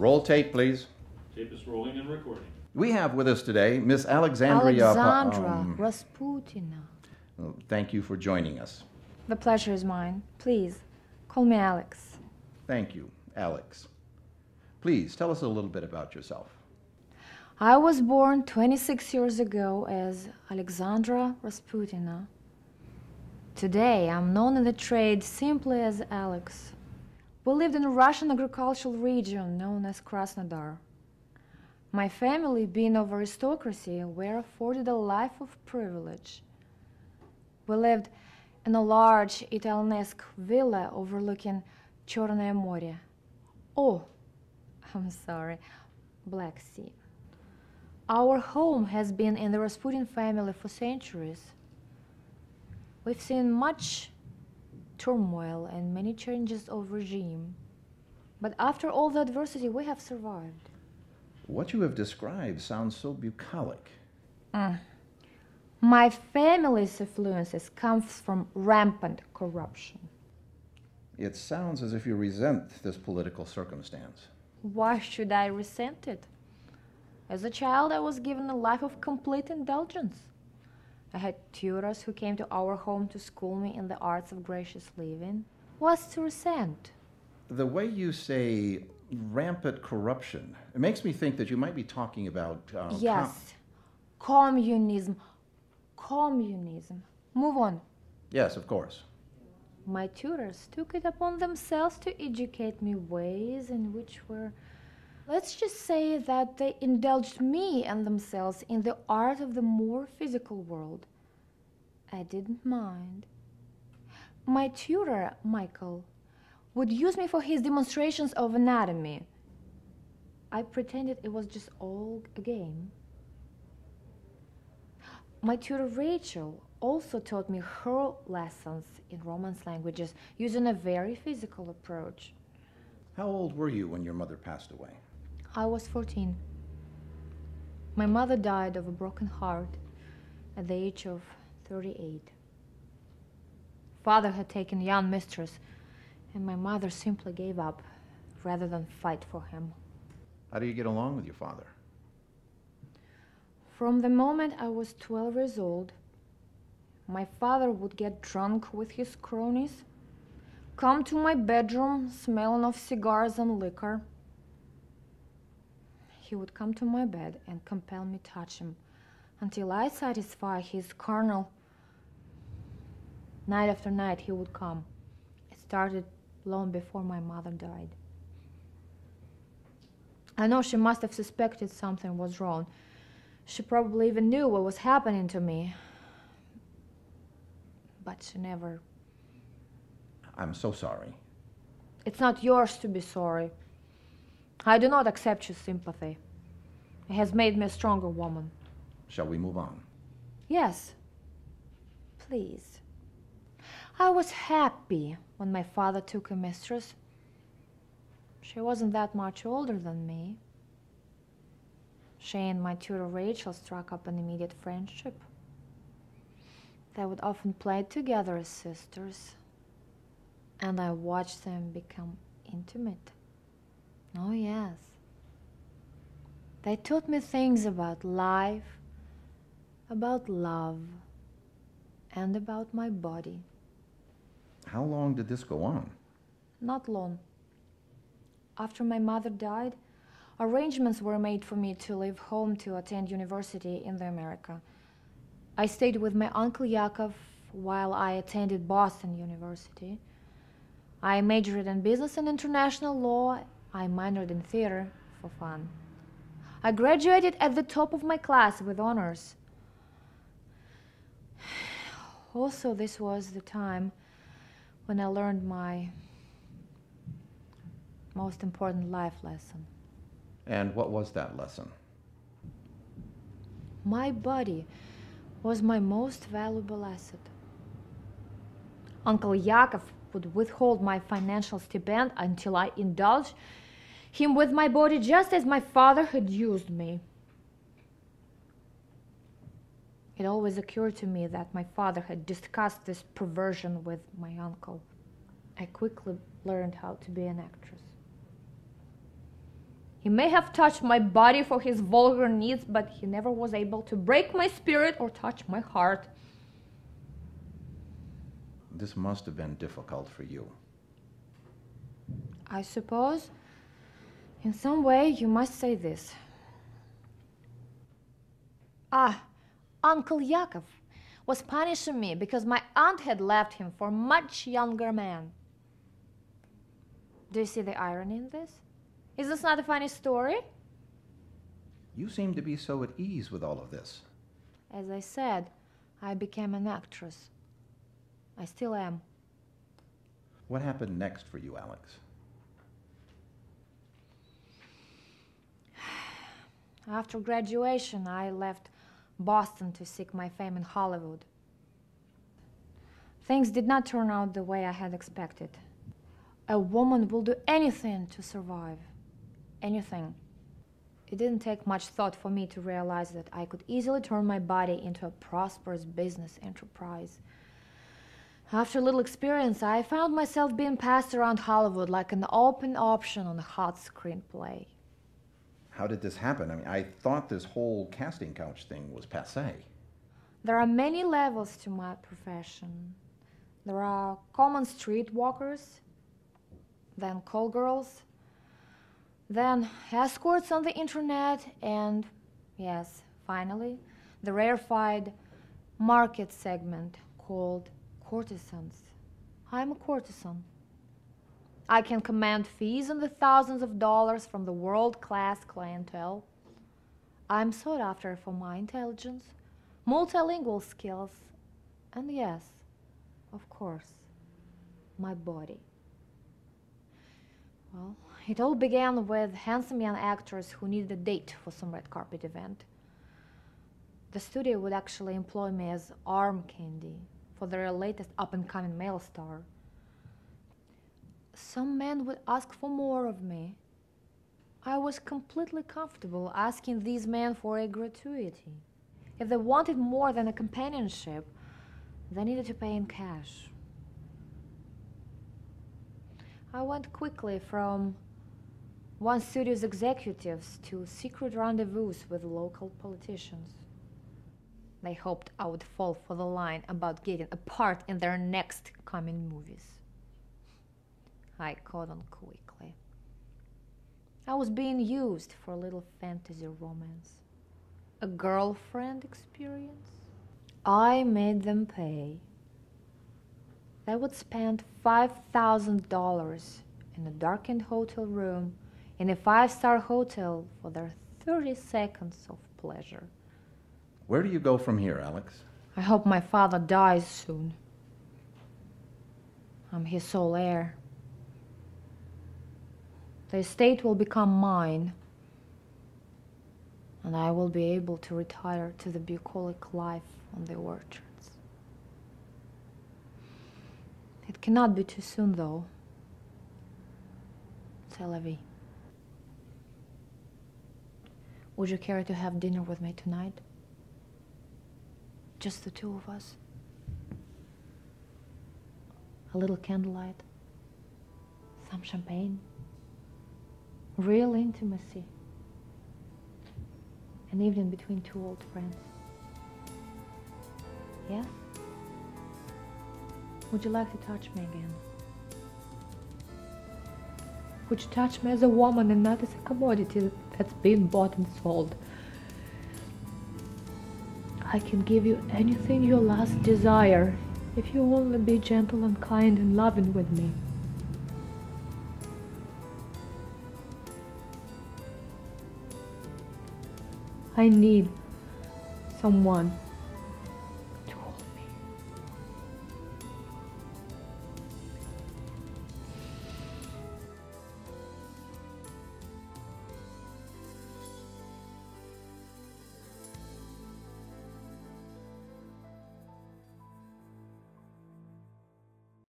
Roll tape, please. Tape is rolling and recording. We have with us today Miss Alexandria Rasputina. Thank you for joining us. The pleasure is mine. Please, call me Alex. Thank you, Alex. Please, tell us a little bit about yourself. I was born 26 years ago as Alexandra Rasputina. Today, I'm known in the trade simply as Alex. We lived in a Russian agricultural region known as Krasnodar. My family, being of aristocracy, were afforded a life of privilege. We lived in a large Italianesque villa overlooking Черное море. Oh, I'm sorry, Black Sea. Our home has been in the Rasputin family for centuries. We've seen much turmoil and many changes of regime. But after all the adversity, we have survived. What you have described sounds so bucolic. My family's affluences comes from rampant corruption. It sounds as if you resent this political circumstance. Why should I resent it? As a child, I was given a life of complete indulgence. I had tutors who came to our home to school me in the arts of gracious living. What's to resent? The way you say rampant corruption, it makes me think that you might be talking about... Yes, communism. Communism. Move on. Yes, of course. My tutors took it upon themselves to educate me ways in which were... Let's just say that they indulged me and themselves in the art of the more physical world. I didn't mind. My tutor, Michael, would use me for his demonstrations of anatomy. I pretended it was just all a game. My tutor, Rachel, also taught me her lessons in Romance languages using a very physical approach. How old were you when your mother passed away? I was 14. My mother died of a broken heart at the age of 38. Father had taken young mistress, and my mother simply gave up rather than fight for him. How do you get along with your father? From the moment I was 12 years old, my father would get drunk with his cronies, come to my bedroom smelling of cigars and liquor. He would come to my bed and compel me to touch him until I satisfy his carnal. Night after night he would come. It started long before my mother died. I know she must have suspected something was wrong. She probably even knew what was happening to me. But she never... I'm so sorry. It's not yours to be sorry. I do not accept your sympathy. It has made me a stronger woman. Shall we move on? Yes. Please. I was happy when my father took a mistress. She wasn't that much older than me. She and my tutor Rachel struck up an immediate friendship. They would often play together as sisters, and I watched them become intimate. Oh, yes. They taught me things about life, about love, and about my body. How long did this go on? Not long. After my mother died, arrangements were made for me to leave home to attend university in America. I stayed with my Uncle Yakov while I attended Boston University. I majored in business and international law. I minored in theater for fun. I graduated at the top of my class with honors. Also, this was the time when I learned my most important life lesson. And what was that lesson? My body was my most valuable asset. Uncle Yakov would withhold my financial stipend until I indulged him with my body just as my father had used me. It always occurred to me that my father had discussed this perversion with my uncle. I quickly learned how to be an actress. He may have touched my body for his vulgar needs, but he never was able to break my spirit or touch my heart. This must have been difficult for you. I suppose, in some way, you must say this. Uncle Yakov was punishing me because my aunt had left him for a much younger man. Do you see the irony in this? Is this not a funny story? You seem to be so at ease with all of this. As I said, I became an actress. I still am. What happened next for you, Alex? After graduation, I left Boston to seek my fame in Hollywood. Things did not turn out the way I had expected. A woman will do anything to survive. Anything. It didn't take much thought for me to realize that I could easily turn my body into a prosperous business enterprise. After a little experience, I found myself being passed around Hollywood like an open option on a hot screenplay. How did this happen? I mean, I thought this whole casting couch thing was passé. There are many levels to my profession. There are common street walkers, then call girls, then escorts on the internet, and, yes, finally, the rarefied market segment called courtesans. I'm a courtesan. I can command fees in the thousands of dollars from the world-class clientele. I'm sought after for my intelligence, multilingual skills, and yes, of course, my body. Well, it all began with handsome young actors who needed a date for some red carpet event. The studio would actually employ me as arm candy for their latest up-and-coming male star. Some men would ask for more of me. I was completely comfortable asking these men for a gratuity. If they wanted more than a companionship, they needed to pay in cash. I went quickly from one studio's executives to secret rendezvous with local politicians. They hoped I would fall for the line about getting a part in their next coming movies. I caught on quickly. I was being used for a little fantasy romance. A girlfriend experience. I made them pay. They would spend $5,000 in a darkened hotel room in a 5-star hotel for their 30 seconds of pleasure. Where do you go from here, Alex? I hope my father dies soon. I'm his sole heir. The estate will become mine, and I will be able to retire to the bucolic life on the orchards. It cannot be too soon, though. C'est la vie. Would you care to have dinner with me tonight? Just the two of us. A little candlelight. Some champagne. Real intimacy. An evening between two old friends. Yes? Would you like to touch me again? Would you touch me as a woman and not as a commodity that's being bought and sold? I can give you anything your last desire if you only be gentle and kind and loving with me. I need someone